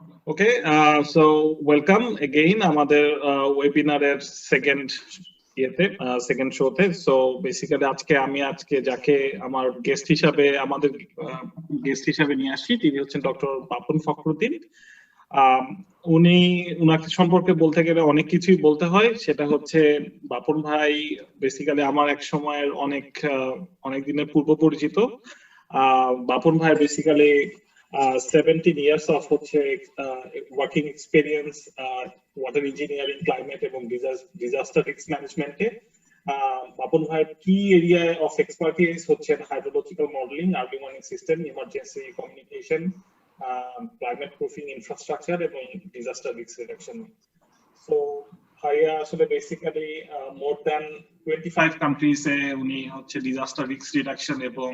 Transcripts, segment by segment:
Okay, so welcome again আমাদের ওয়েবিনারের second second শোতে। So basically আজকে যাকে আমার গেস্ট হিসাবে নিয়ে আসছি তিনি হচ্ছেন ডক্টর বাপন ফখরুদ্দিন। উনাকে সম্পর্কে বলতে গেলে অনেক কিছুই বলতে হয়। সেটা হচ্ছে বাপন ভাই বেসিক্যালি আমার এক সময়ের অনেক দিনের পূর্ব পরিচিত। বাপন ভাই basically 17 years of working experience water engineering, climate এবং disaster risk management এ। বাপন ভাইয়ের কি এরিয়া অফ এক্সপার্টিস হচ্ছে hydrological modelling, early warning system, emergency communication, climate proofing infrastructure এবং ডিজাস্টার রিস্ক রিডাকশন। সো ভাইয়া আসলে বেসিক্যালি মোর দ্যান 25 কান্ট্রিজে উনি হচ্ছে disaster risk reduction এবং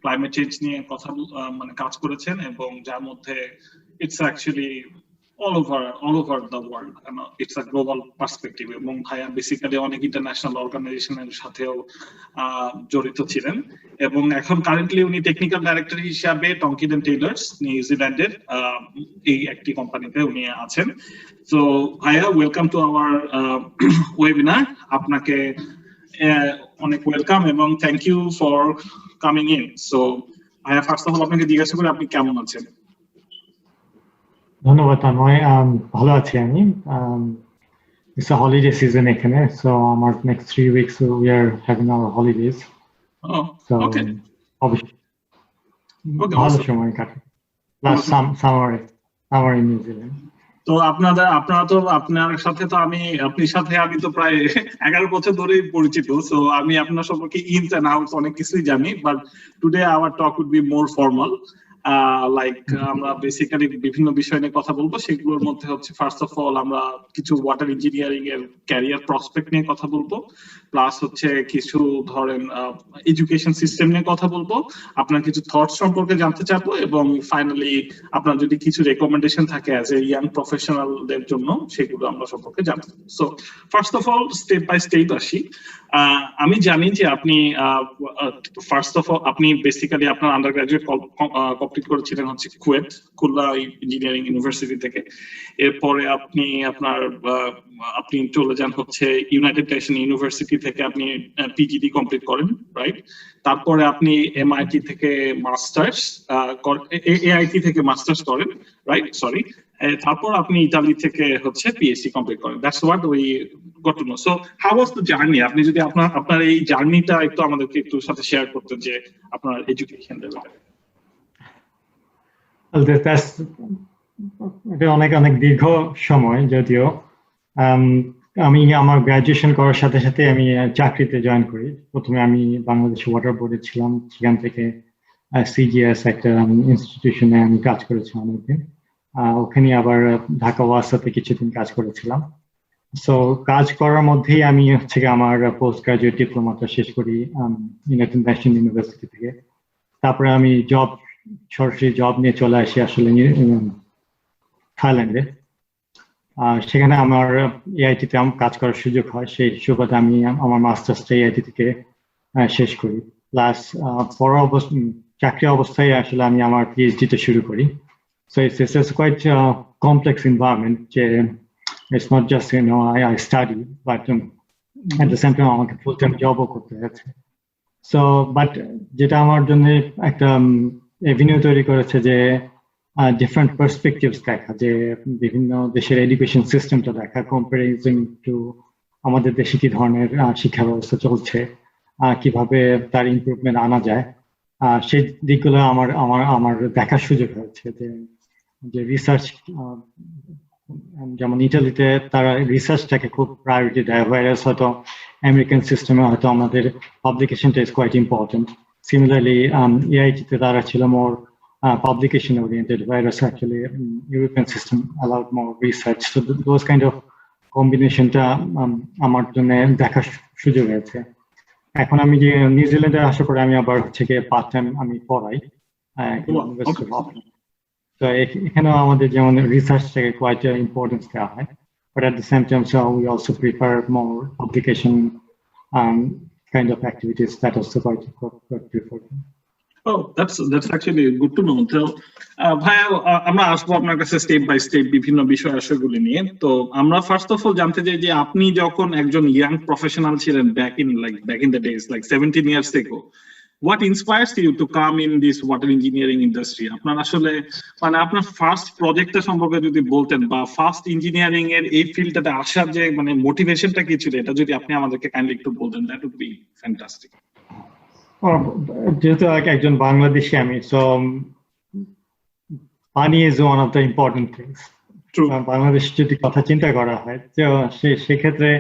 ক্লাইমেট চেঞ্জ নিয়ে কাজ করেছেন, এবং যার মধ্যে it's actually all over the world, it's a global perspective, এবং ভাইয়া বেসিক্যালি অনেক ইন্টারন্যাশনাল অর্গানাইজেশনের সাথেও জড়িত ছিলেন, এবং এখন কারেন্টলি উনি টেকনিক্যাল ডাইরেক্টর হিসাবে টঙ্কিন এন্ড টেইলার্স নিউজিল্যান্ডের এই একটি কোম্পানিতে উনি আছেন। সো ভাইয়া, ওয়েলকাম টু আওয়ার ওয়েবিনার। আপনাকে অনেক ওয়েলকাম এবং thank you for coming in. So ভাইয়া, ফার্স্ট অফ অল আপনাকে জিজ্ঞাসা করি আপনি কেমন আছেন? ধন্যবাদ তন্ময়, ভালো আছি আমি। It's a holiday season এখানে, so আমার next 3 weeks we are having our holidays. Oh, so okay. Obviously, ভালো সময় কাটে। Last summer in New Zealand. তো আপনার সাথে তো আমি তো প্রায় 11 বছর ধরেই পরিচিত। সো আমি আপনার সম্পর্কে ইনস এন্ড আউটস অনেক কিছুই জানি, but today our talk would be more formal. আমরা বেসিক্যালি বিভিন্ন বিষয় নিয়ে কথা বলবো। সেগুলোর মধ্যে হচ্ছে ফার্স্ট অফ অল আমরা কিছু ওয়াটার ইঞ্জিনিয়ারিং এর ক্যারিয়ার প্রসপেক্ট নিয়ে কথা বলবো, প্লাস হচ্ছে কিছু ধরেন এডুকেশন সিস্টেম নিয়ে কথা বলবো, আপনার কিছু থটস সম্পর্কে জানতে চাইবো, এবং ফাইনালি আপনার যদি কিছু রেকমেন্ডেশন থাকে অ্যাজ এ ইয়াং প্রফেশনালদের জন্য সেগুলো আমরা সম্পর্কে জানতে। So first of all step by step আসি। আমি জানি যে আপনি ফার্স্ট অফ অল আপনি বেসিক্যালি আপনার আন্ডার গ্রাজুয়েট কমপ্লিট করেছিলেন হচ্ছে কুয়েট খুলনা ইঞ্জিনিয়ারিং ইউনিভার্সিটি থেকে। এরপরে আপনি চলে যান হচ্ছে ইউনাইটেড নেশন ইউনিভার্সিটি থেকে আপনি পিজিডি কমপ্লিট করেন, রাইট? তারপরে আপনি এমআইটি থেকে মাস্টার্স এআইটি থেকে মাস্টার্স করেন, রাইট? সরি। তারপর আপনি ইতালি থেকে হচ্ছে পিএইচডি কমপ্লিট করেন। That's what we got to know. So how was the journey? আপনি যদি আপনার এই জার্নিটা একটু আমাদেরকে একটু সাথে শেয়ার করতেন, যে আপনার এডুকেশন লেভেলে। এটা অনেক দীর্ঘ সময়, যদিও আমি আমার গ্রাজুয়েশন করার সাথে সাথে আমি চাকরিতে জয়েন করি। প্রথমে আমি বাংলাদেশ ওয়াটার বোর্ডে ছিলাম, সেখান থেকে সিজিএস একটা ইনস্টিটিউশনে আমি কাজ করেছি অনেকদিন। ওখানে আবার ঢাকা ওয়াসাতে কিছুদিন কাজ করেছিলাম। সো কাজ করার মধ্যেই আমি হচ্ছে আমার পোস্ট গ্রাজুয়েট ডিপ্লোমাটা শেষ করি ইউনাইটেড নেশন ইউনিভার্সিটি থেকে। তারপরে আমি সরাসরি জব নিয়ে চলে আসি আসলে থাইল্যান্ডে। সেখানে আমার এআইটিতে কাজ করার সুযোগ হয়, সেই সুবাদে আমি আমার মাস্টার্সটা এআইটি থেকে শেষ করি। প্লাস চাকরি অবস্থায় আসলে আমি আমার পিএইচডিটা শুরু করি। So it's quite a complex environment. It's not just I study, but at the same time আমাকে full time জবও করতে হচ্ছে। So but যেটা আমার জন্য একটা এভিনিউ তৈরি করেছে যে ডিফারেন্ট পার্সপেক্টিভস দেখা, যে বিভিন্ন দেশের এডুকেশন সিস্টেমটা দেখা, কম্পারিজন টু আমাদের দেশে কি ধরনের শিক্ষা ব্যবস্থা চলছে, কিভাবে তার ইমপ্রুভমেন্ট আনা যায়, সেই দিকগুলো আমার দেখার সুযোগ হয়েছে। যে রিসার্চ, যেমন ইটালিতে তারা রিসার্চটাকে খুব প্রায়োরিটি দেয়, ওয়ারাস হয়তো আমেরিকান সিস্টেমে হয়তো আমাদের পাবলিকেশনটা ইজ কোয়াইট ইম্পর্টেন্ট। সিমিলারলি এআইটিতে তারা ছিল মোর publication oriented, whereas actually European system allowed more research. So those kind of combinationটা আমার জন্য দেখার সুযোগ হয়েছে। এখন আমি যে নিউজিল্যান্ডে আসার পরে আমি আবার হচ্ছে গিয়ে পার্ট টাইম আমি পড়াই ইউনিভার্সিটি অফ অকল্যান্ড। তো এখানেও আমাদের যেমন রিসার্চটাকে কোয়াইট ইম্পর্টেন্স দেওয়া হয়, but at the same time so we also prefer more publication kind of activities that also quite preferred. Oh, that's actually good to know. তো ভাইয়া, আমরা আসবো আপনার কাছে স্টেপ বাই স্টেপ বিভিন্ন বিষয় আশয়গুলি নিয়ে। তো আমরা ফার্স্ট অফ অল জানতে চাই যে আপনি যখন একজন ইয়াং প্রফেশনাল ছিলেন back in the days like 17 years ago, what inspires you to come in this water engineering industry? আপনার আসলে মানে আপনার ফার্স্ট প্রজেক্টটা সম্পর্কে যদি বলতেন, বা ফার্স্ট ইঞ্জিনিয়ারিং এর এই ফিল্ডটাতে আসার যে মানে মোটিভেশনটা কি ছিল, এটা যদি আপনি আমাদেরকে কাইন্ডলি একটু বলতেন, দ্যাট উড বি ফ্যান্টাস্টিক। যেহেতু একজন বাংলাদেশি আমি, সো পানি is one of the important things. Bangladesh যদি কথা চিন্তা করা হয়, তো সেক্ষেত্রে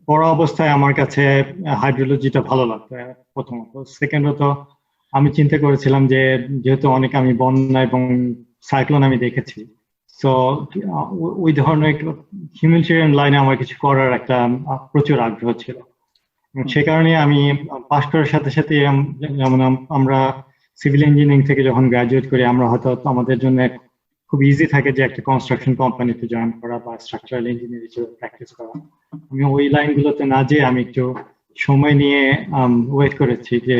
পড়া অবস্থায় আমার কাছে হাইড্রোলজিটা ভালো লাগতো প্রথমত। সেকেন্ডত আমি চিন্তা করেছিলাম যে যেহেতু অনেক আমি বন্যা এবং সাইক্লোন আমি দেখেছি, সো ওই ধরনের হিউম্যানিটেরিয়ান লাইনে আমার কিছু করার একটা প্রচুর আগ্রহ ছিল। সে কারণে আমি পাশ করার সাথে সাথে যেমন আমরা সিভিল ইঞ্জিনিয়ারিং থেকে যখন গ্রাজুয়েট করি, আমরা হয়তো আমাদের জন্য খুব ইজি থাকে যে একটা কনস্ট্রাকশন কোম্পানিতে জয়েন করা বা স্ট্রাকচারাল ইঞ্জিনিয়ার হিসেবে প্র্যাকটিস করা। আমি ওই লাইনগুলোতে না যেয়ে আমি একটু সময় নিয়ে ওয়েট করেছি যে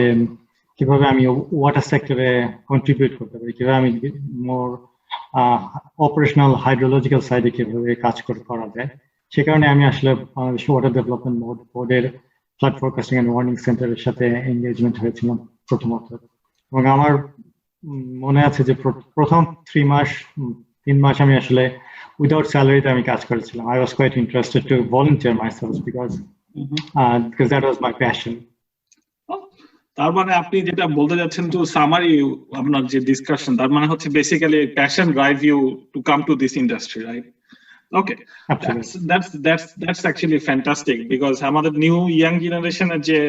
কিভাবে আমি ওয়াটার সেক্টরে কন্ট্রিবিউট করতে পারি, কিভাবে আমি মোর অপারেশনাল হাইড্রোলজিক্যাল সাইডে কিভাবে কাজ করা যায়। সে কারণে আমি আসলে বাংলাদেশ ওয়াটার ডেভেলপমেন্ট বোর্ডের ফ্লাড ফোরকাস্টিং এন্ড ওয়ার্নিং সেন্টারের সাথে এনগেজমেন্ট হয়েছিলাম প্রথমত। এবং আমার মনে আছে যে প্রথম 3 মাস আমি আসলে উইদাউট স্যালারিতে আমি কাজ করেছিলাম। I was quite interested to volunteer myself because that was my passion. তার মানে আপনি যেটা বলতে যাচ্ছেন, টু সামারি আপনার যে ডিসকাশন, তার মানে হচ্ছে basically passion drive you to come to this industry, right? Okay, that's actually fantastic because আমাদের নিউ ইয়াং জেনারেশনের যে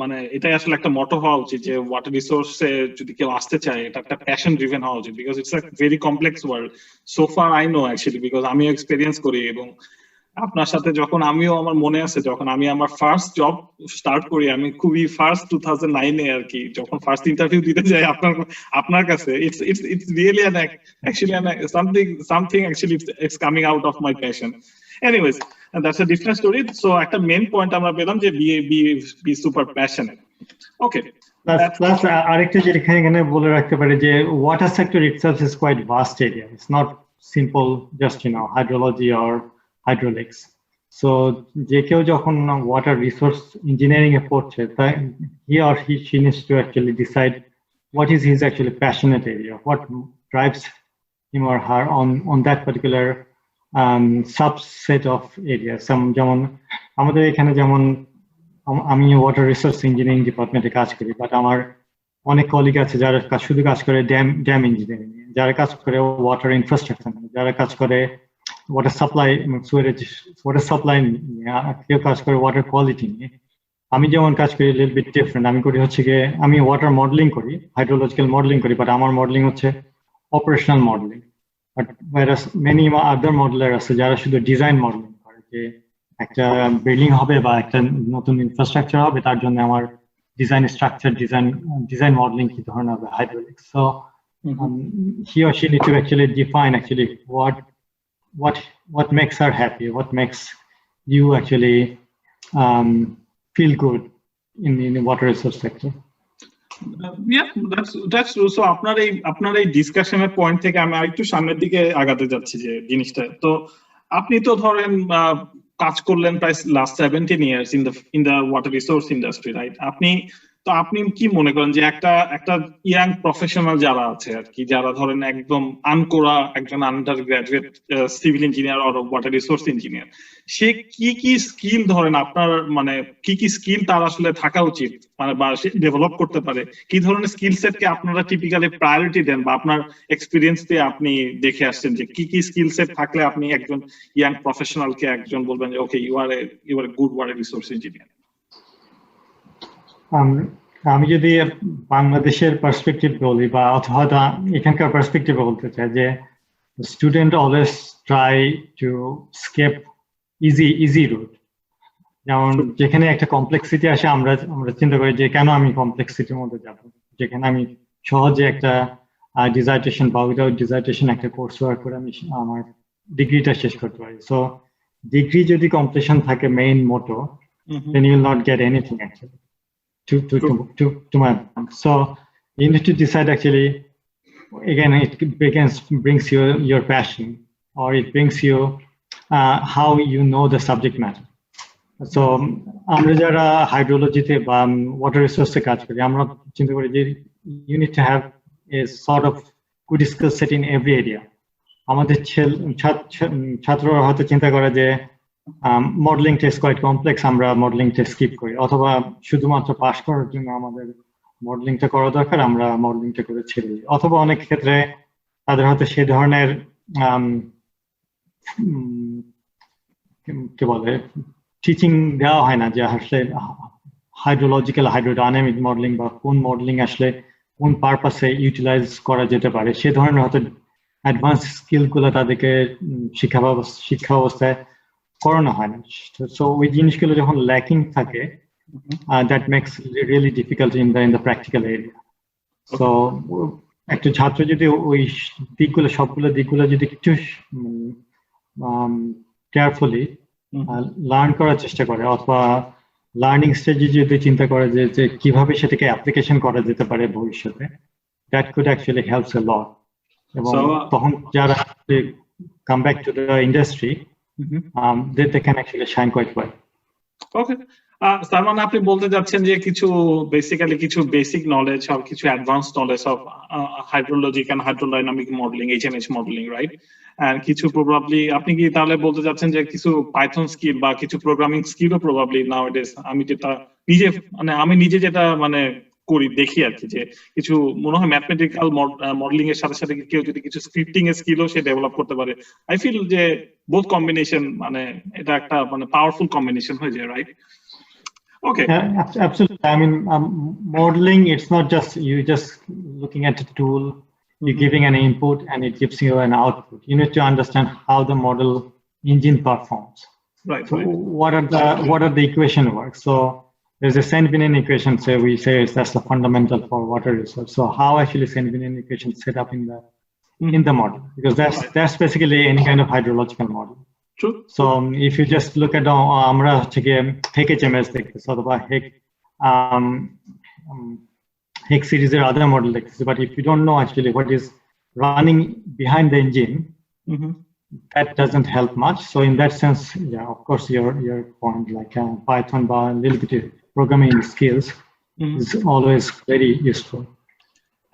মানে এটাই আসলে একটা মটো হওয়া উচিত যে ওয়াটার রিসোর্সে যদি কেউ আসতে চায়, এটা একটা প্যাশন ড্রিভেন হওয়া উচিত, because it's a very complex world. So far I know actually, because আমিও এক্সপেরিয়েন্স করি। এবং আপনার সাথে যখন আমার মনে আছে যখন আমি আমার ফার্স্ট জব স্টার্ট করি, আমি খুবই ফার্স্ট 2009 আর কি, যখন ফার্স্ট ইন্টারভিউ দিতে যাই আপনার কাছে, it's really something actually it's coming out of my passion. Anyways, that's a different story. So একটা মেইন পয়েন্ট আমরা পেলাম যে be super passionate. Okay, plus আরেকটা যেটা এখানে বলে রাখতে পারি যে water sector itself is quite vast area. It's not simple just hydrology or hydraulics. So যে কেউ যখন ওয়াটার রিসোর্স ইঞ্জিনিয়ারিং এ পড়ছে, she needs to actually decide what is his actually passionate area, what drives him or her on that particular subset of areas. যেমন আমাদের এখানে যেমন আমি water resource engineering ডিপার্টমেন্টে কাজ করি, বাট আমার অনেক কলিগ আছে যারা শুধু কাজ করে ড্যাম ইঞ্জিনিয়ারিং, যারা কাজ করে ওয়াটার ইনফ্রাস্ট্রাকচার, যারা কাজ করে ওয়াটার সাপ্লাই নিয়ে, কেউ কাজ করে ওয়াটার কোয়ালিটি নিয়ে। আমি যেমন কাজ করি লিটল বিট ডিফারেন্ট। আমি করি হচ্ছে গিয়ে আমি ওয়াটার মডেলিং করি, হাইড্রোলজিক্যাল মডেলিং করি, বাট আমার মডেলিং হচ্ছে operational modelling. But many other modeller আছে যারা শুধু ডিজাইন মডেলিং করে, যে একটা বিল্ডিং হবে বা একটা নতুন ইনফ্রাস্ট্রাকচার হবে, তার জন্য আমার ডিজাইন স্ট্রাকচার, ডিজাইন মডেলিং কি ধরনের হবে, hydraulics. So he or she need to actually define actually what makes her happy, what makes you actually feel good in the water resource sector. Yeah, that's true. So আপনার এই ডিসকাশনের point থেকে আমি আরেকটু সামনের দিকে আগাতে যাচ্ছি যে জিনিসটা। তো আপনি তো ধরেন কাজ করলেন প্রায় last 17 years in the water resource industry, right? আপনি কি মনে করেন যে একটা ইয়াং প্রফেশনাল যারা আছে আর কি, যারা ধরেন একদম আনকোরা একজন undergraduate civil engineer or water resource engineer, সে কি স্কিল ধরেন আপনার মানে কি স্কিল তার আসলে থাকা উচিত, মানে বা সে ডেভেলপ করতে পারে, কি ধরনের স্কিল সেটকে আপনারা টিপিক্যালি প্রায়োরিটি দেন, বা আপনার এক্সপিরিয়েন্স দিয়ে আপনি দেখে আসছেন যে কি স্কিল সেট থাকলে আপনি একজন ইয়াং প্রফেশনালকে একজন বলবেন যে okay you are a good water resource engineer? আমি যদি বাংলাদেশের পার্সপেক্টিভ বলি বা অথবা এখানকার পার্সপেক্টিভ বলতে চাই, যে student always try to escape easy route. যেমন যেখানে একটা কমপ্লেক্সিটি আসে, আমরা চিন্তা করি যে কেন আমি কমপ্লেক্সিটির মধ্যে যাব, যেখানে আমি সহজে একটা ডিজার্টেশন বা উইদাউট ডিজার্টেশন একটা কোর্স ওয়ার্ক করে আমি আমার ডিগ্রিটা শেষ করতে পারি। সো ডিগ্রি যদি কমপ্লিশন থাকে main motto, then you will not get anything actually. to my point. So you need to decide actually. Again, it brings you your passion, or it brings you how you know the subject matter. So আমরা যারা হাইড্রোলজিতে বা water রিসোর্সে কাজ করি, আমরা চিন্তা করি যে you need to have a sort of good skill set in every area. আমাদের ছাত্ররা হয়তো চিন্তা করে যে মডেলিং টেস্ট কোয়াইট কমপ্লেক্স, আমরা মডেলিং টেস্ট স্কিপ করি, অথবা শুধুমাত্র পাস করার জন্য আমাদের মডেলিংটা করা দরকার, আমরা মডেলিংটা করে ছেড়ে দিই। অথবা অনেক ক্ষেত্রে তাদের হয়তো সে ধরনের কি বলে টিচিং দেওয়া হয় না যে আসলে হাইড্রোলজিক্যাল হাইড্রোডাইনামিক মডেলিং বা কোন মডেলিং আসলে কোন পারপাসে ইউটিলাইজ করা যেতে পারে, সে ধরনের হয়তো অ্যাডভান্স স্কিলগুলো তাদেরকে শিক্ষা অবস্থায় করানো হয় না। সো ওই জিনিসগুলো যখন ল্যাকিং থাকে, that makes it really difficult in the practical area. So একটা ছাত্র যদি ওই দিকগুলো সবগুলো দিকগুলো যদি একটু কেয়ারফুলি লার্ন করার চেষ্টা করে, অথবা লার্নিং স্টেজে যদি চিন্তা করে যে কিভাবে সেটাকে অ্যাপ্লিকেশন করা যেতে পারে ভবিষ্যতে, that could actually helps a lot. এবং তখন যারা come back to the industry, they can actually shine quite well. Okay. তার মানে আপনি বলতে যাচ্ছেন যে কিছু বেসিক্যালি কিছু বেসিক নলেজ আর কিছু advance knowledge of hydrologic and hydrodynamic modelling, HMH modelling, right? আর কিছু প্রবাবলি আপনি কি তাহলে বলতে যাচ্ছেন যে কিছু পাইথন স্কিল বা কিছু প্রোগ্রামিং স্কিলও প্রবাবলি নাওএডেজ আমি নিজে যেটা মানে করি দেখি আর কি, যে কিছু মনে হয় ম্যাথমেটিক্যাল মডেলিং এর সাথে সাথে কেউ যদি কিছু স্ক্রিপ্টিং এর স্কিলও সে ডেভেলপ করতে পারে, আই ফিল যে বোথ কম্বিনেশন মানে এটা একটা মানে পাওয়ারফুল কম্বিনেশন হয়ে যায়, right? Okay. Absolutely. I mean, modeling, it's not just you just looking at a tool, you're giving an input and it gives you an output. You need to understand how the model engine performs. Right. So what are the equation works? So there's a Saint-Binin equation, say we say that's the fundamental for water research. So how actually Saint-Binin equation set up in the model? Because that's basically any kind of hydrological model. True. So if you just look at আমরা হচ্ছে গিয়ে হেক HMS দেখতেছি অথবা হেক সিরিজের আদার model দেখতেছি, but if you don't know actually what is running behind the engine, that doesn't help much. So in that sense, yeah, of course your point like Python বা a little bit of programming skills is always very useful.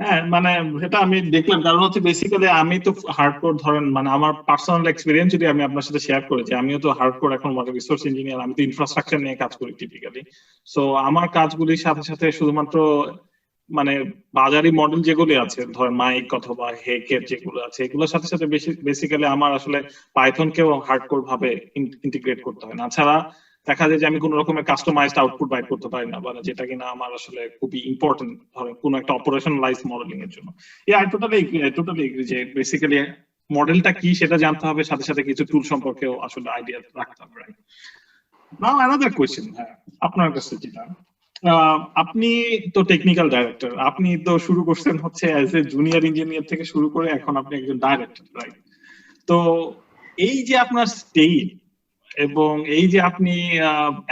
হ্যাঁ, মানে এটা আমি দেখলাম, কারণ হচ্ছে basically আমি তো হার্ডকোর ধরেন মানে আমার পার্সোনাল এক্সপেরিয়েন্স যদি আমি আপনার সাথে শেয়ার করেছি, আমিও তো হার্ডকোর এখন ওয়াটার রিসোর্স ইঞ্জিনিয়ার, আমি তো ইনফ্রাস্ট্রাকচার নিয়ে কাজ করি টিপিক্যালি। সো আমার কাজগুলির সাথে সাথে শুধুমাত্র মানে বাজারি মডেল যেগুলি আছে ধরেন মাইক অথবা হেকের যেগুলো আছে এগুলোর সাথে সাথে বেসিক্যালি আমার আসলে পাইথনকেও হার্ডকোর ভাবে ইন্টিগ্রেট করতে হয় না, ছাড়া দেখা যায় যে আমি কোন রকমের কাস্টমাইজড আউটপুট বাইট করতে পারি না, মানে যেটা কিনা আমার আসলে খুবই ইম্পর্টেন্ট ধরেন কোন একটা অপারেশনালাইজ মডেলিং এর জন্য। আই টোটালি এগ্রি যে বেসিক্যালি মডেলটা কি সেটা জানতে হবে, সাথে সাথে কিছু টুল সম্পর্কেও আসলে আইডিয়া রাখতে হবে, রাইট? নাও অ্যানাদার কোয়েশ্চেন, হ্যাঁ আপনার কাছে যেটা, আপনি তো টেকনিক্যাল ডাইরেক্টর, আপনি তো শুরু করছেন হচ্ছে অ্যাজ এ জুনিয়র ইঞ্জিনিয়ার থেকে শুরু করে এখন আপনি একজন ডাইরেক্টর, রাইট? তো এই যে আপনার স্টেজ এবং এই যে আপনি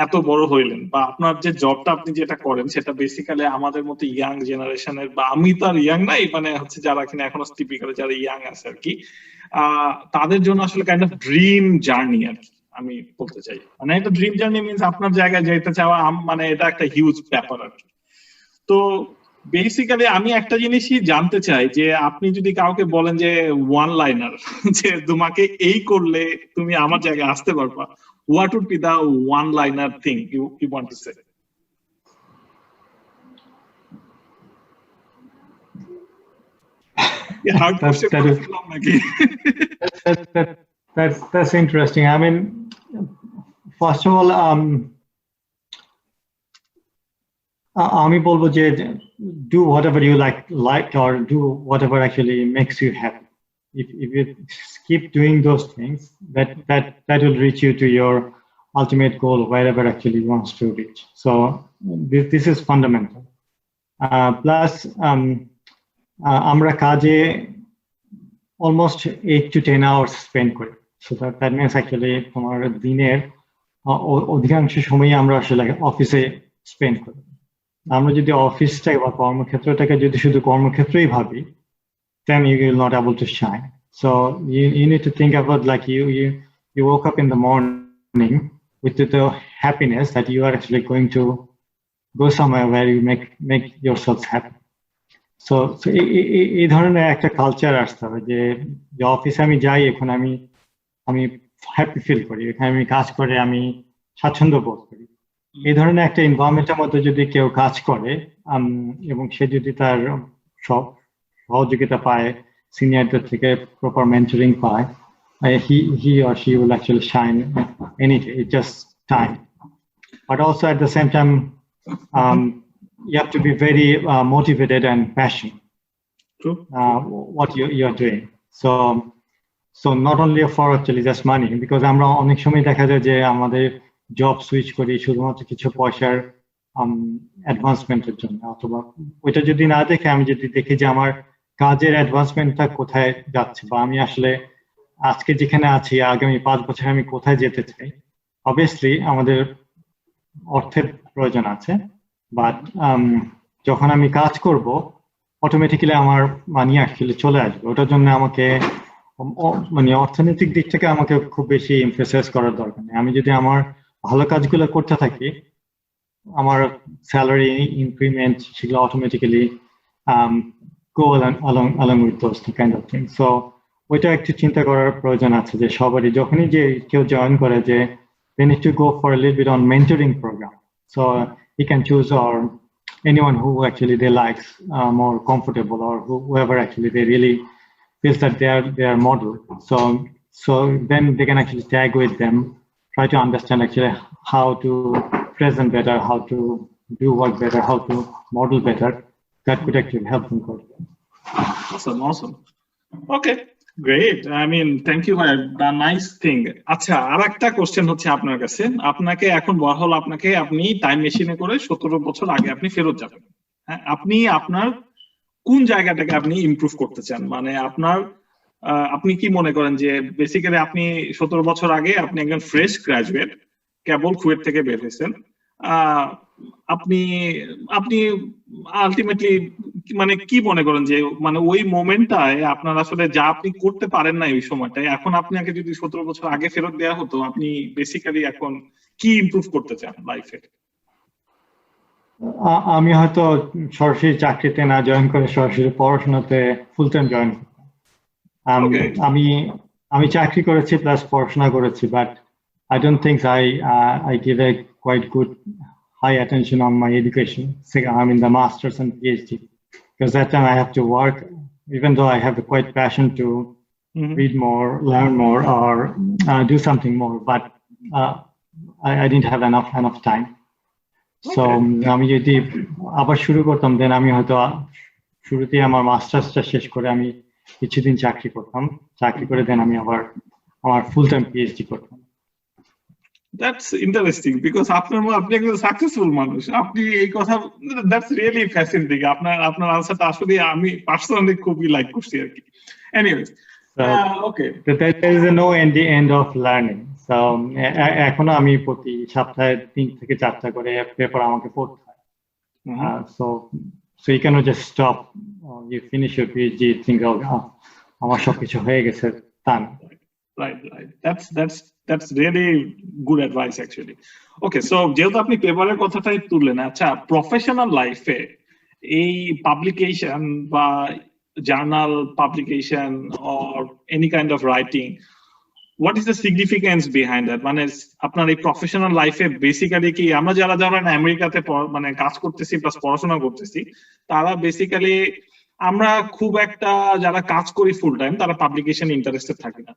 এত বড় হইলেন বা আপনার যে জবটা আপনি যেটা করেন সেটা বেসিক্যালি আমাদের মতো ইয়াং জেনারেশনের, বা আমি তো আর ইয়াং নাই, মানে হচ্ছে যারা কিনা এখনো টিপিক্যালি যারা ইয়াং আছে আর কি, তাদের জন্য আসলে কাইন্ড অফ ড্রিম জার্নি আর কি আমি বলতে চাই। মানে একটা ড্রিম জার্নি মিন্স আপনার জায়গায় যেতে চাওয়া, মানে এটা একটা হিউজ ব্যাপার আর কি। তো বেসিক্যালি আমি একটা জিনিসই জানতে চাই যে আপনি যদি কাউকে বলেন যে ওয়ান লাইনার যে তোমাকে এই করলে তুমি আমার জায়গায় আসতে পারবা, what would be the one liner thing you want to say? That's interesting. I mean, first of all, আমি বলবো যে do whatever you like or do whatever actually makes you happy. If you keep doing those things, that will reach you to your ultimate goal, wherever actually you want to reach. So this is fundamental. Plus, আমরা কাজে almost 8 to 10 hours spend করি, so that means actually তোমার দিনের অধিকাংশ সময় আমরা আসলে অফিসে স্পেন্ড করি। আমরা যদি অফিসটাকে বা কর্মক্ষেত্রটাকে যদি শুধু কর্মক্ষেত্রেই ভাবি, then you will not able to shine. So you need to think about like you woke up in the morning with the happiness that you are actually going to go somewhere where you make yourselves happy. So এই ধরনের একটা culture আসতে হবে যে অফিসে আমি যাই, এখন আমি হ্যাপি ফিল করি, এখানে আমি কাজ করে আমি স্বাচ্ছন্দ্য বোধ করি। এই ধরনের একটা এনভায়রনমেন্টের মধ্যে যদি কেউ কাজ করে এবং সে যদি তার সহযোগিতা পায়, সিনিয়রদের থেকে প্রপার মেন্টরিং পায়, he or she will actually shine any day. It's just time. But also at the same time, you have to be very motivated and passionate. True. What you're doing. So not only for actually just money, because আমরা অনেক সময় দেখা যায় যে আমাদের job switch করি শুধুমাত্র কিছু পয়সার অ্যাডভান্সমেন্টের জন্য, অথবা ওইটা যদি না দেখে আমি যদি দেখি যে আমার কাজের অ্যাডভান্সমেন্টটা কোথায় যাচ্ছে, বা আমি আসলে আজকে যেখানে আছি আগামী 5 বছর আমি কোথায় যেতে চাই। অবভিয়াসলি আমাদের অর্থের প্রয়োজন আছে, বাট যখন আমি কাজ করব অটোমেটিক্যালি আমার মানি অ্যাকচুয়ালি চলে আসবে। ওটার জন্য আমাকে মানে অর্থনৈতিক দিক থেকে আমাকে খুব বেশি এমফেসাইজ করার দরকার নেই। আমি যদি আমার ভালো কাজগুলো করতে থাকি, আমার স্যালারি ইনক্রিমেন্ট সেগুলো automatically go along with those kind of things. So ওইটা একটু চিন্তা করার প্রয়োজন আছে যে সবারই যখনই যে কেউ জয়েন করে যে they need to go for a little bit on mentoring program. So he can choose or anyone who actually they likes more comfortable, or whoever actually they really feels that they are model. So then they can actually tag with them, try to understand actually how to present better, how to do work better, how to model better. That could actually help them quite well. Awesome. Okay, great. I mean, thank you. A nice thing. আচ্ছা, আরেকটা question হচ্ছে আপনার কাছে। আপনাকে এখন বলা হলো আপনি টাইম মেশিনে করে 17 বছর আগে আপনি ফেরত যাবেন। হ্যাঁ, আপনি আপনার কোন জায়গাটাকে আপনি ইমপ্রুভ করতে চান? মানে আপনি কি মনে করেন যে বেসিক্যালি আপনি 17 বছর আগে আপনি একজন ফ্রেশ গ্রাজুয়েট, কেবল কুয়েট থেকে বের হয়েছেন, আপনি আলটিমেটলি মানে কি মনে করেন যে মানে ওই মোমেন্টটায় আপনার আসলে যা আপনি করতে পারেন না ওই সময়টায়, এখন আপনাকে যদি 17 বছর আগে ফেরত দেওয়া হতো, আপনি বেসিক্যালি এখন কি ইমপ্রুভ করতে চান লাইফে? আমি হয়তো সরাসরি চাকরিতে না জয়েন করে সরাসরি পড়াশোনাতে ফুল টাইম জয়েন করতাম। আমি চাকরি করেছি প্লাস পড়াশোনা করেছি, but I don't think I give a quite good high attention on my education. I mean the masters and PhD, because that time I have to work, even though I have a quite passion to read more, learn more, or do something more, but I didn't have enough time. So আমি যদি আবার শুরু করতাম, দেন আমি হয়তো শুরুতে আমার মাস্টার্সটা শেষ করে আমি কিছুদিন চাকরি করতাম, চাকরি করে দেন আমি আবার আমার ফুল টাইম পিএইচডি করতাম। That's interesting because আপনি একজন সাকসেসফুল মানুষ, আপনি এই কথা, that's really fascinating. আপনার আনসারটা আসলে আমি পার্সোনালি খুবই লাইক করছি আর কি। Anyways, okay. There is no end of learning. So এখনো আমি প্রতি সপ্তাহে 3 থেকে 4টা করে পেপার আমাকে পড়তে হয়। So you cannot just stop. You finish your PhD, think আমার সবকিছু হয়ে গেছে তা না। Right. That's really good advice actually. Okay, so যেহেতু আপনি পেপারের কথাটাই তুললেন, আচ্ছা প্রফেশনাল লাইফে এই পাবলিকেশন বা journal publication or any kind of writing, what is the significance behind that? মানে আপনার এই প্রফেশনাল লাইফে বেসিক্যালি কি আমরা যারা আমেরিকাতে মানে কাজ করতেছি প্লাস পড়াশোনা করতেছি, তারা বেসিক্যালি আমরা খুব একটা যারা কাজ করি ফুল টাইম তারা পাবলিকেশন ইন্টারেস্টেড থাকি না।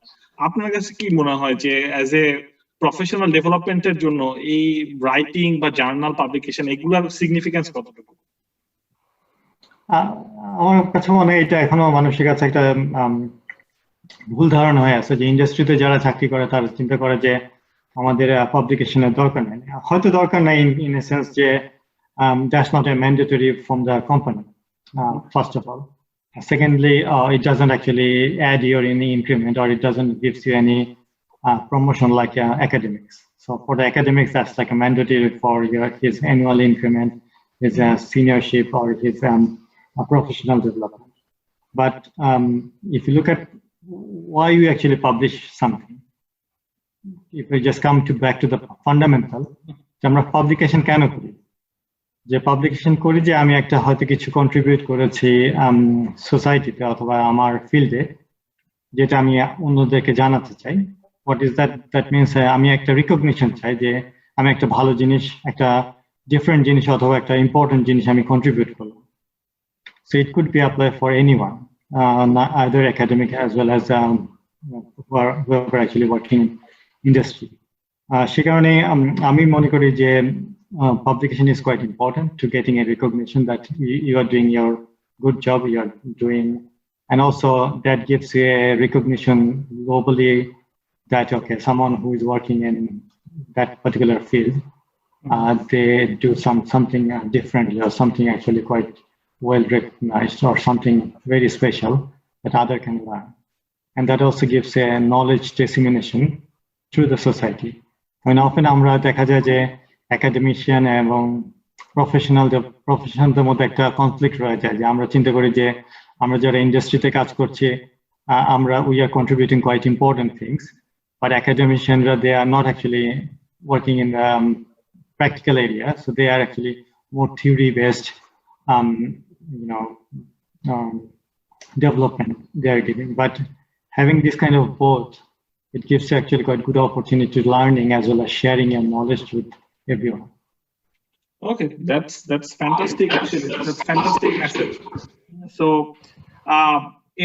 আপনার কাছে কি মনে হয় যে অ্যাজ এ প্রফেশনাল ডেভেলপমেন্টের জন্য এই রাইটিং বা জার্নাল পাবলিকেশন এগুলোর সিগনিফিকেন্স কতটুকু? আমার কাছে মনে হয় এটা এখনো মানুষের কাছে একটা ভুল ধারণা হয়ে আছে যে ইন্ডাস্ট্রিতে যারা চাকরি করে তারা চিন্তা করে যে আমাদের পাবলিকেশনের দরকার নেই। হয়তো দরকার নেই ইন এ সেন্স যে that's not a mandatory from the company, first of all. Secondly, it doesn't actually add your any increment, or it doesn't gives you any promotion like academics. So for the academics, that's like a mandatory for his annual increment, his seniorship or his professional development. But if you look at why we actually publish something, if we just come back to the fundamental, আমরা publication কেন করি? যে publication করি যে আমি একটা হয়তো কিছু কন্ট্রিবিউট করেছি সোসাইটিতে অথবা আমার ফিল্ডে, যেটা আমি অন্যদেরকে জানাতে চাই। হোয়াট ইজ দ্যাট মিনস আমি একটা রিকগনিশন চাই যে আমি একটা ভালো জিনিস, একটা ডিফারেন্ট জিনিস অথবা একটা ইম্পর্টেন্ট জিনিস আমি কন্ট্রিবিউট করলাম। So it could be applied for anyone, either academic as well as who are actually working in industry. সে কারণে আমি মনে করি যে publication is quite important to getting a recognition that you are doing your good job, you are doing, and also that gives you a recognition globally that, okay, someone who is working in that particular field, they do something differently or something actually quite well recognized or something very special that other can learn. And that also gives a knowledge dissemination through the society. I mean, often আমরা দেখা যায় যে academician এবং professionalদের মধ্যে একটা conflict রয়ে যায়, যে আমরা চিন্তা করি যে আমরা যারা ইন্ডাস্ট্রিতে কাজ করছি আমরা we are contributing quite important things, but academicians they are not actually working in the practical area, so they are actually more theory based development they are giving. But having this kind of both, it gives you actually quite good opportunity to learning as well as sharing your knowledge with everyone. Okay, that's fantastic actually. That's fantastic message. So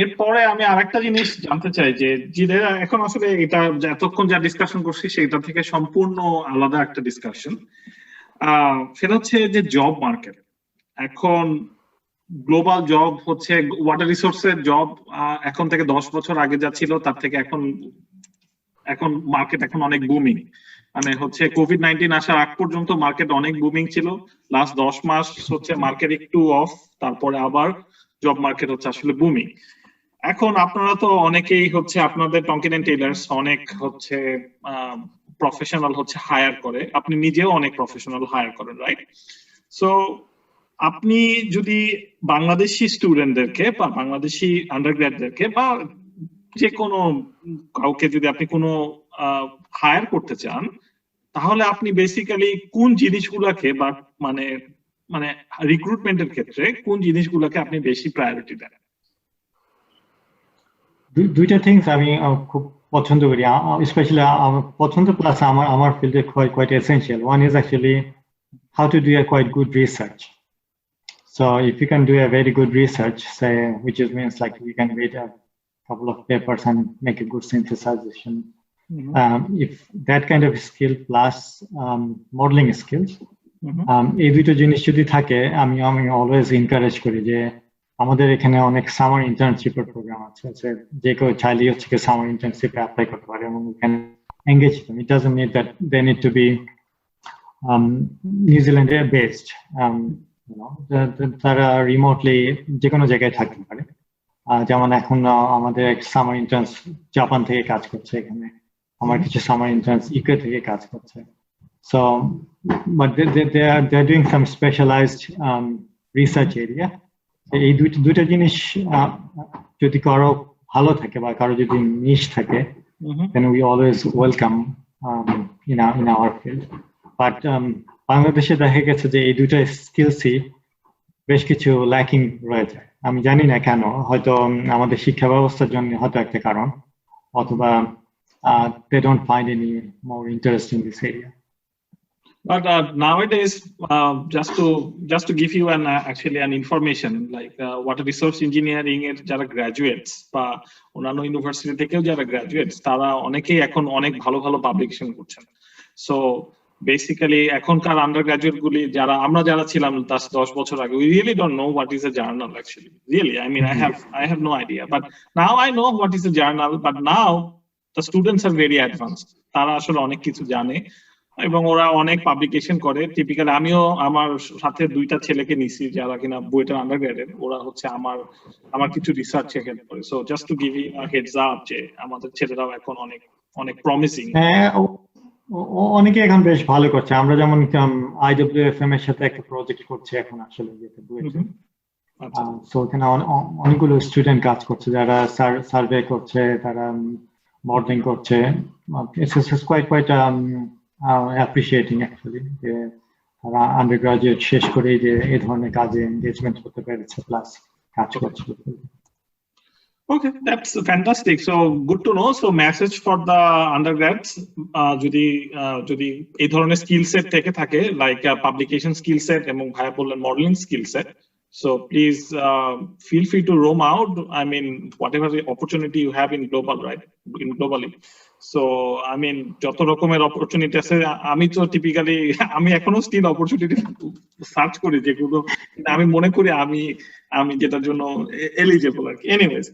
এরপরে আমি আরেকটা জিনিস জানতে চাই যে এখন আসলে এটা এতক্ষণ যা ডিসকাশন করছি সেটা থেকে সম্পূর্ণ আলাদা একটা ডিসকাশন। সেটা হচ্ছে যে জব মার্কেট। এখন গ্লোবাল জব হচ্ছে ওয়াটার রিসোর্সের জব এখন থেকে 10 বছর আগে যা ছিল তার থেকে এখন মার্কেট এখন অনেক বুমিং। মানে হচ্ছে কোভিড-19 আসার আগ পর্যন্ত মার্কেট অনেক বুমিং ছিল, লাস্ট 10 মাস হচ্ছে মার্কেট একটু অফ, তারপরে আবার জব মার্কেট হচ্ছে আসলে বুমিং। এখন আপনারা তো অনেকেই হচ্ছে আপনাদের টঙ্কিন এন্ড টেইলার্স অনেক হচ্ছে প্রফেশনাল হচ্ছে হায়ার করে, আপনি নিজেও অনেক প্রফেশনাল হায়ার করেন, রাইট? সো আপনি যদি বাংলাদেশি স্টুডেন্টদেরকে বা বাংলাদেশি আন্ডারগ্র্যাডদেরকে বা যে কোনো কাউকে যদি আপনি কোনো হায়ার করতে চান, তাহলে আপনি বেসিক্যালি কোন জিনিসগুলোকে বা মানে মানে রিক্রুটমেন্টের ক্ষেত্রে কোন জিনিসগুলোকে আপনি বেশি প্রায়োরিটি দেন? দুইটা থিংস আমি খুব পছন্দ করি, স্পেশালি আমার পছন্দ প্লাস আমার ফিল্ডে quite essential. One is actually how to do a quite good research. So if you can do a very good research, say, which means like you can read a couple of papers and make a good synthesization. If that kind of skill plus modeling skills, এই দুটো জিনিস যদি থাকে, আমি always encourage করি যে আমাদের এখানে অনেক সামার ইন্টার্নশিপের প্রোগ্রাম আছে, যে কেউ চাইলেই হচ্ছে সামার ইন্টার্নশিপে অ্যাপ্লাই করতে পারে এবং engage them. It doesn't mean that they need to be নিউজিল্যান্ডে বেসড, তারা রিমোটলি যে কোনো জায়গায় থাকতে পারে। যেমন এখন আমাদের এক সামার ইন্টার্নস জাপান থেকে কাজ করছে এখানে, আমার কিছু সামার ইন্টার্নস ইউকে থেকে কাজ করছে। So, but they're doing some specialized research area. এই দুইটা জিনিস যদি কারো ভালো থাকে বা কারো যদি নিশ থাকে, then we always welcome in our field. But বাংলাদেশে দেখা গেছে যে এই দুইটা স্কিলসই বেশ কিছু ল্যাকিং রয়ে যায়। আমি জানি না কেন, হয়তো আমাদের শিক্ষা ব্যবস্থার জন্য হয়তো একটা কারণ, অথবা they don't find any more interest in this area. But nowadays, just to give you actually an information, like water resource engineering এর যারা গ্রাজুয়েটস বা অন্যান্য ইউনিভার্সিটি থেকেও যারা গ্রাজুয়েটস, তারা অনেকেই এখন অনেক ভালো ভালো পাবলিকেশন করছেন। সো বেসিক্যালি এখনকার আন্ডার গ্রাজুয়েট গুলি আমরা যারা ছিলাম 10 বছর আগে, we really don't know what is a journal actually. Really, I mean, I have no idea. But now I know what is a journal. But now the students are very advanced. তারা আসলে অনেক কিছু জানে এবং ওরা অনেক publication করে। Typically আমিও আমার সাথে 2টা ছেলেকে নিছি যারা কিনা বুয়েটের আন্ডারগ্রেডের, ওরা হচ্ছে আমার কিছু রিসার্চে হেল্প করে। So just to give you a heads up যে আমাদের ছেলেরাও এখন অনেক প্রমিসিং। অনেকে এখন বেশ ভালো করছে। আমরা যেমন IWFM এর সাথে একটা প্রজেক্ট করছি এখন আসলে যেটা বুয়েটে। আচ্ছা সো ওখানে অনেকগুলো স্টুডেন্ট কাজ করছে, যারা সার্ভে করছে, তারা মডেলিং করছে। It's quite appreciating actually যে তারা আন্ডার গ্রাজুয়েট শেষ করে যে এই ধরনের কাজে এনগেজমেন্ট করতে পেরেছে, প্লাস কাজ করছে। Okay, that's fantastic. So good to know. So message for the undergrads, যদি এই ধরনের স্কিল সেট থেকে থাকে, লাইক পাবলিকেশন স্কিল সেট এবং ভাইয়া বললেন modelling skill set, so please feel free to roam out. I mean, whatever the opportunity you have in global, right? In globally. So I mean, যত রকমের opportunity আছে, আমি তো টিপিক্যালি আমি এখনো স্টিল অপরচুনিটি সার্চ করি যেগুলো আমি মনে করি আমি যেটার জন্য এলিজিবল আর কি। এনিওয়েজ,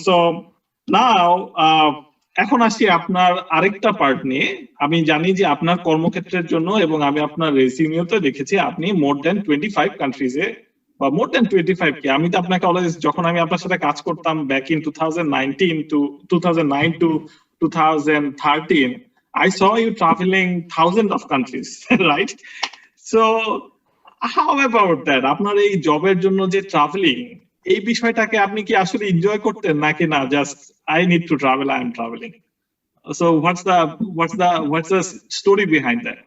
সো নাও এখন আসি আপনার আরেকটা পার্ট নিয়ে। আমি জানি যে আপনার কর্মক্ষেত্রের জন্য, এবং আমি আপনার রেজিউমেতে দেখেছি আপনি মোর দ্যান 25 কান্ট্রিজে, বা মোর দ্যান 25 কি, আমি তো আপনাকে অলওয়েজ, যখন আমি আপনার সাথে কাজ করতাম back in 2009 to 2013, I saw you traveling thousands of countries, right? So how about that? আপনার এই জবের জন্য যে ট্রাভেলিং, এই বিষয়টাকে আপনি কি আসলে এনজয় করতেন নাকি না just I need to travel, I am traveling? So what's the story behind that?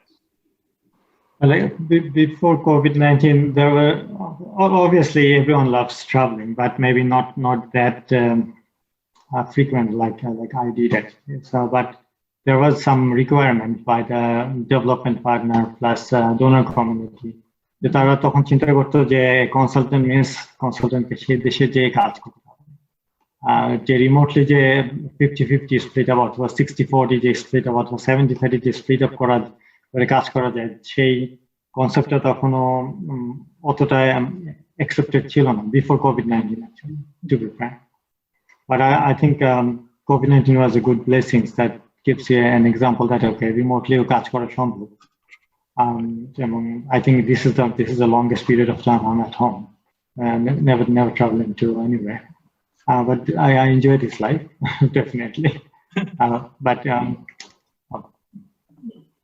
Like before COVID-19, there were obviously everyone loves traveling, but maybe not that frequent like I did it. So, but there was some requirement by the development partner plus donor community. যে তারা তখন চিন্তা করতো যে কনসালটেন্টকে সেই দেশে যে কাজ করতে হবে, যে রিমোটলি যে 50-50 স্প্লিট আপ অথবা 60-40 যে স্প্লিট আপ অথবা 70-30 যে স্প্লিট আপ করে কাজ করা যায়, সেই কনসেপ্টটা তখনও অতটা অ্যাকসেপ্টেড ছিল না before COVID-19 actually, to be frank. But I think COVID-19 was a good blessing that gives you an example that okay, remotely কাজ করা সম্ভব. I think this is the longest period of time I'm at home, never traveling to anywhere. But I enjoy this life definitely. But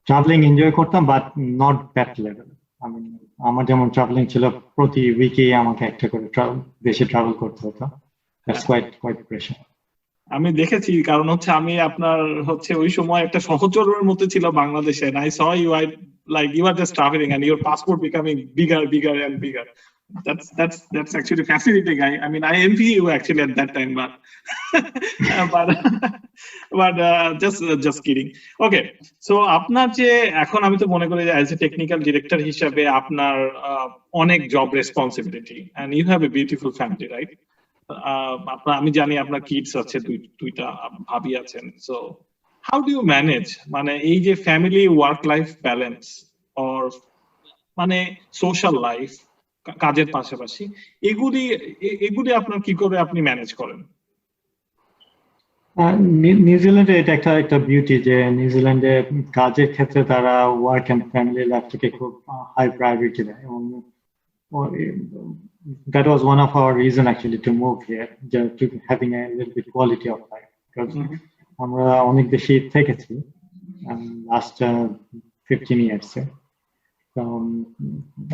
traveling enjoy করতাম, but not that level. I mean, আমার যেমন travelling ছিল প্রতি উইকে আমাকে একটা করে দেশে ট্রাভেল করতে হতো. That's quite pressure. আমি দেখেছি, কারণ হচ্ছে আমি আপনার হচ্ছে ওই সময় একটা সহচরের মতো ছিল বাংলাদেশে, and I saw you, like you are just traveling and your passport becoming bigger and bigger. That's actually fascinating. I mean, I envy you actually at that time, but just kidding. Okay, so আপনার যে এখন, আমি তো মনে করি যে as a technical director হিসাবে আপনার অনেক job responsibility and you have a beautiful family, right? আমি জানি আপনার কিডস আছে, দুইটা ভাবি আছেন। So how do you manage, মানে এই যে family work life balance or মানে সোশ্যাল লাইফ, কাজের পাশাপাশি এগুলি আপনার কি করে আপনি ম্যানেজ করেন? নিউজিল্যান্ডে এটা একটা বিউটি যে নিউজিল্যান্ডে কাজের ক্ষেত্রে তারা ওয়ার্ক এন্ড ফ্যামিলি লাইফটাকে খুব হাই প্রায়োরিটি দেয়, এবং that was one of our reason actually to move here, to having a little bit quality of life, because আমরা অনেক বেশি থেকেছি last 15 years. So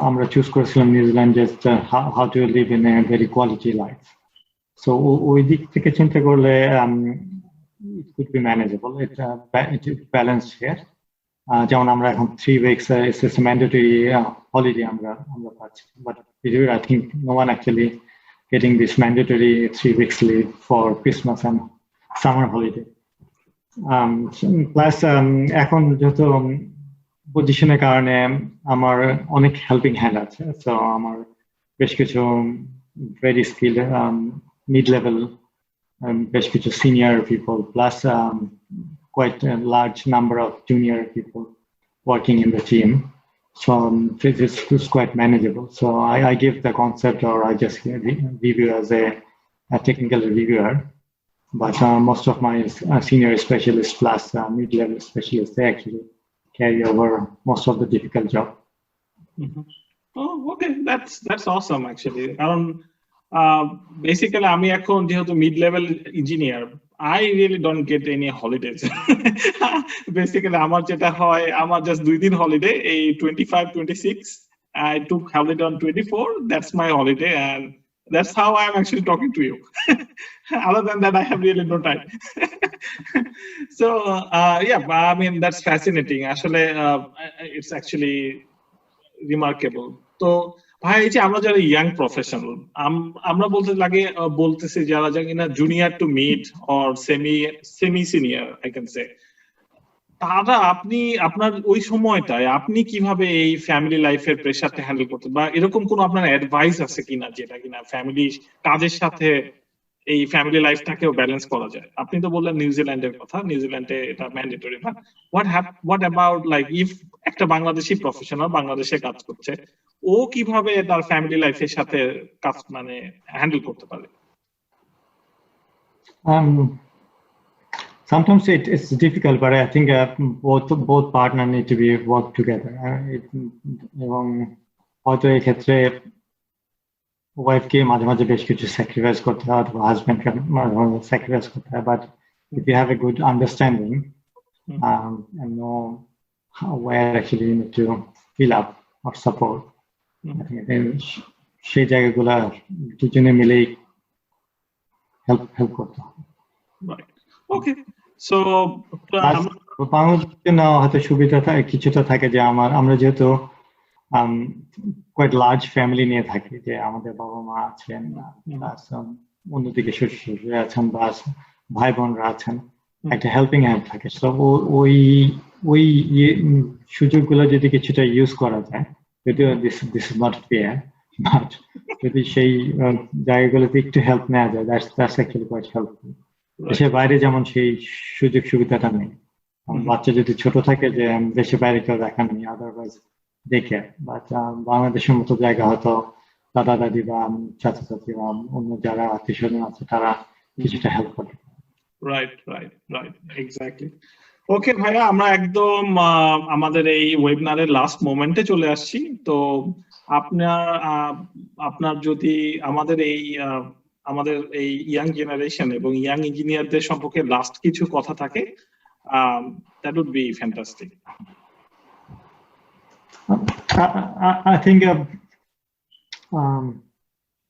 আমরা চুজ করেছিলাম New Zealand just how to live in a very quality life. So ওই দিক থেকে চিন্তা করলে it could be manageable. It's balanced here. যেমন আমরা এখন 3 weeks is a mandatory holiday আমরা পাচ্ছি, but I think no one actually getting this mandatory 3 weeks leave for Christmas and summer holiday. Plus এখন যেহেতু পজিশনের কারণে আমার অনেক হেল্পিং হ্যান্ড আছে, সো আমার বেশ কিছু ভেরি স্কিলড মিড লেভেল, বেশ কিছু senior people, plus quite a large number of junior people working in the team. So it's quite manageable. So I give the concept, or I just review as a technical reviewer. But most of my senior specialists plus mid-level specialists, they actually carry over most of the difficult job. Oh, okay, that's awesome actually. Basically, আমি এখন যেহেতু mid-level engineer, I really don't get any holidays. Basically, আমার যেটা হয়, আমার just 2 দিন holiday, এই 25, 26. I took holiday on 24. That's my holiday, and that's how I'm actually talking to you. Other than that, I have really no time. So, yeah, I mean, that's fascinating. Actually, it's actually remarkable. তো ভাই, এই যে আমরা যারা young professional, আমরা বলতেছি যারা কিনা junior to mid or semi senior, I can say, তারা আপনার ওই সময়টায় আপনি কিভাবে এই ফ্যামিলি লাইফের প্রেসারটা হ্যান্ডেল করতেন, বা এরকম কোন আপনার অ্যাডভাইস আছে কিনা যেটা কিনা ফ্যামিলি কাজের সাথে এই ফ্যামিলি লাইফটাকেও ব্যালেন্স করা যায়? আপনি তো বললেন নিউজিল্যান্ডের কথা, নিউজিল্যান্ডে এটা ম্যান্ডেটরি না। হোয়াট অ্যাবাউট লাইক ইফ একটা বাংলাদেশি প্রফেশনাল বাংলাদেশে কাজ করছে, ও কিভাবে তার ফ্যামিলি লাইফের সাথে কাজ মানে হ্যান্ডেল করতে পারে? Sometimes it's difficult, but I think both partner need to be work together. এবং হয়তো এই ক্ষেত্রে ওয়াইফকে মাঝে মাঝে বেশ কিছু স্যাক্রিফাইস করতে হয়, অথবা হাজবেন্ডকে স্যাক্রিফাইস করতে হয়, but if you have a good understanding and know where actually you need to fill up or support, I think সেই জায়গাগুলো দুজনে মিলেই হেল্প করতে হবে। ওকে, সো বাংলাদেশে না হয়তো সুবিধা কিছুটা থাকে যে আমরা যেহেতু কোয়াইট লার্জ ফ্যামিলি নিয়ে থাকি, যে আমাদের বাবা মা আছেন, অন্যদিকে শ্বশুর আছেন, বা ভাই বোনরা আছেন, একটা হেল্পিং হ্যান্ড থাকে। সো ওই সুযোগগুলো যদি কিছুটা ইউজ করা যায়, যদিও this is not fair, but যদি সেই জায়গাগুলোতে একটু হেল্প নেওয়া যায়, দ্যাটস অ্যাকচুয়ালি কোয়াইট হেল্পফুল। দেশের বাইরে যেমন সেই সুযোগ সুবিধাটা নেই। বাচ্চা যদি ছোট থাকে, যে দেশের বাইরে কেউ দেখা নেই, আদারওয়াইজ দেখে, বাট বাংলাদেশের মতো জায়গা হয়তো দাদা দাদি বা চাচা চাচি বা অন্য যারা আত্মীয় স্বজন আছে তারা কিছুটা হেল্প করে। Right, exactly. ওকে ভাইয়া, আমরা একদম আমাদের এই ওয়েবিনারের লাস্ট মোমেন্টে চলে আসছি। তো আপনার যদি আমাদের এই ইয়াং জেনারেশন এবং ইয়াং ইঞ্জিনিয়ারদের সম্পর্কে লাস্ট কিছু কথা থাকে, that would be fantastic. I think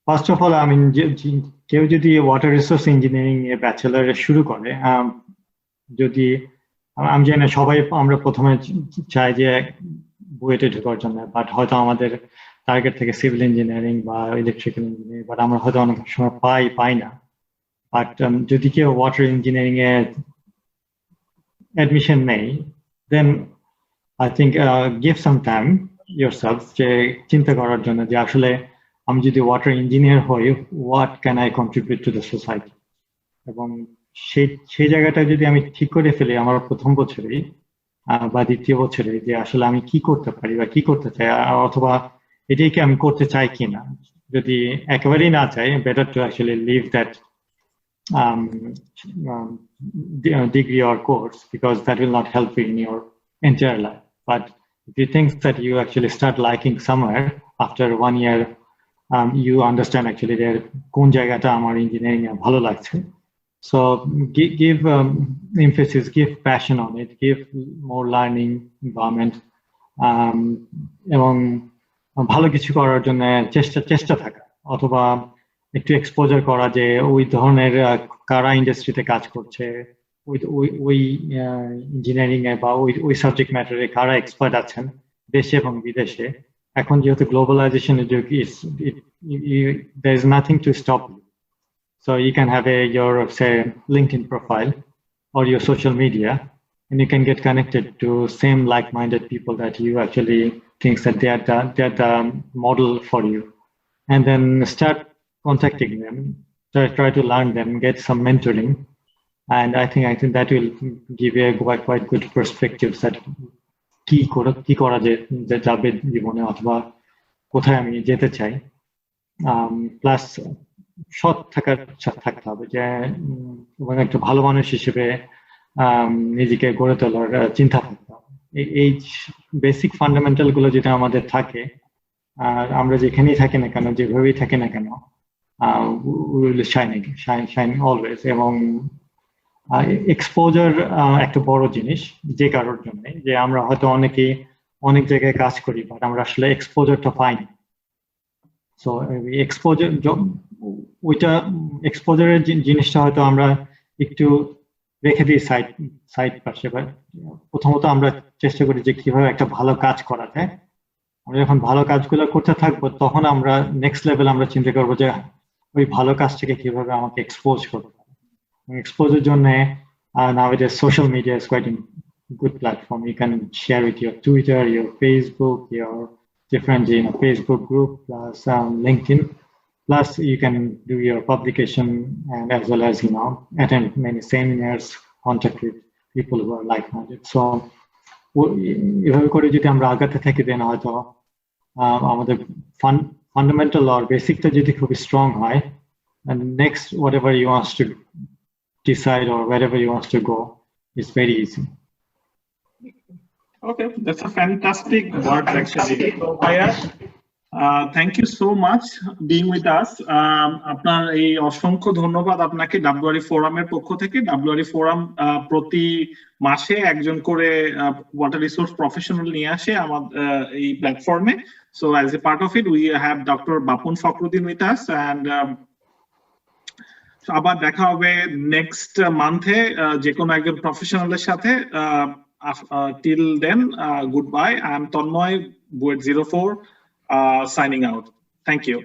first of all, I mean, কেউ যদি ওয়াটার রিসোর্স ইঞ্জিনিয়ারিং এ ব্যাচেলর শুরু করে, যদি আমি জানি না সবাই আমরা প্রথমে চাই যে বুয়েটে ঢোকার জন্য, বাট হয়তো আমাদের টার্গেট থেকে সিভিল ইঞ্জিনিয়ারিং বা ইলেকট্রিক্যাল ইঞ্জিনিয়ারিং, বাট আমরা হয়তো অনেক সময় পাই না। বাট যদি কেউ ওয়াটার ইঞ্জিনিয়ারিং এ অ্যাডমিশন নেই, দেন I think give some time yourself যে চিন্তা করার জন্য যে আসলে আমি যদি ওয়াটার ইঞ্জিনিয়ার হই, what can I contribute to the society, এবং সেই জায়গাটা যদি আমি ঠিক করে ফেলি আমার প্রথম বছরেই বা দ্বিতীয় বছরে, যে আসলে আমি কি করতে পারি বা কি করতে চাই, অথবা এটাই কি আমি করতে চাই কিনা। যদি একেবারেই না চাই, better to actually leave that degree or course, because that will not help you in your entire life. But if you think that you actually start liking somewhere after 1 year, you understand actually there কোন জায়গাটা আমার engineering এ ভালো লাগছে, so give emphasis, give passion on it, give more learning environment, এবং ভালো কিছু করার জন্য চেষ্টা থাকা, অথবা একটু এক্সপোজার করা যে ওই ধরনের কারা ইন্ডাস্ট্রিতে কাজ করছে, ওই ইঞ্জিনিয়ারিং এ বা ওই সাবজেক্ট ম্যাটারে কারা এক্সপার্ট আছেন দেশে এবং বিদেশে। এখন যেহেতু গ্লোবালাইজেশনের যুগ, there is nothing to stop you, so you can have your say LinkedIn profile or your social media, and you can get connected to same like-minded people that you actually think that they are the model for you, and then start contacting them, try to learn them, get some mentoring. And I think that will give you a quite good perspective that কি করা যাবে জীবনে, অথবা কোথায় আমি যেতে চাই। Plus সৎ থাকতে হবে, যে একটা ভালো মানুষ হিসেবে নিজেকে গড়ে তোলার চিন্তা থাকতে হবে। এই বেসিক ফান্ডামেন্টাল গুলো যেটা আমাদের থাকে, আর আমরা যেখানেই থাকি না কেন, যেভাবেই থাকি না কেন, we will shine always, এবং এক্সপোজার একটা বড় জিনিস, যে কারোর জন্য, যে আমরা হয়তো অনেক জায়গায় কাজ করি, বাট আমরা আসলে এক্সপোজারটা পাইনি। সো এক্সপোজার, ওইটা এক্সপোজারের জিনিসটা হয়তো আমরা একটু রেখে দিই সাইড পাশে। প্রথমত আমরা চেষ্টা করি যে কিভাবে একটা ভালো কাজ করা যায়। আমরা যখন ভালো কাজগুলো করতে থাকবো, তখন আমরা নেক্সট লেভেল আমরা চিন্তা করবো যে ওই ভালো কাজটাকে কিভাবে আমাকে এক্সপোজ করতে হবে। এক্সপোজের জন্য nowadays social media is quite a good platform. You can share with your Twitter, your Facebook, your different Facebook group, plus LinkedIn. Plus you can do your publication, and as well as attend many seminars, contact with people who are like-minded. So এভাবে করে যদি আমরা আগাতে থাকি, দেন হয়তো আমাদের fundamental আর বেসিকটা যদি খুব স্ট্রং হয়, and next whatever you want to decide or wherever you want to go is very easy. Okay, that's a fantastic word actually. Thank you so much being with us. আপনার এই অসংখ্য ধন্যবাদ আপনাকে ডাব্লিউআরই ফোরামের পক্ষ থেকে। ডাব্লিউআরই ফোরাম প্রতি মাসে একজন করে ওয়াটার রিসোর্স প্রফেশনাল নিয়ে আসে আমাদের এই প্ল্যাটফর্মে। So as a part of it, we have Dr. Bapun Fakhruddin with us, and আবার দেখা হবে নেক্সট মান্থে যে কোনো একজন প্রফেশনালের সাথে। Till then, goodbye. I am Tanmoy, Buet 04, signing out. Thank you.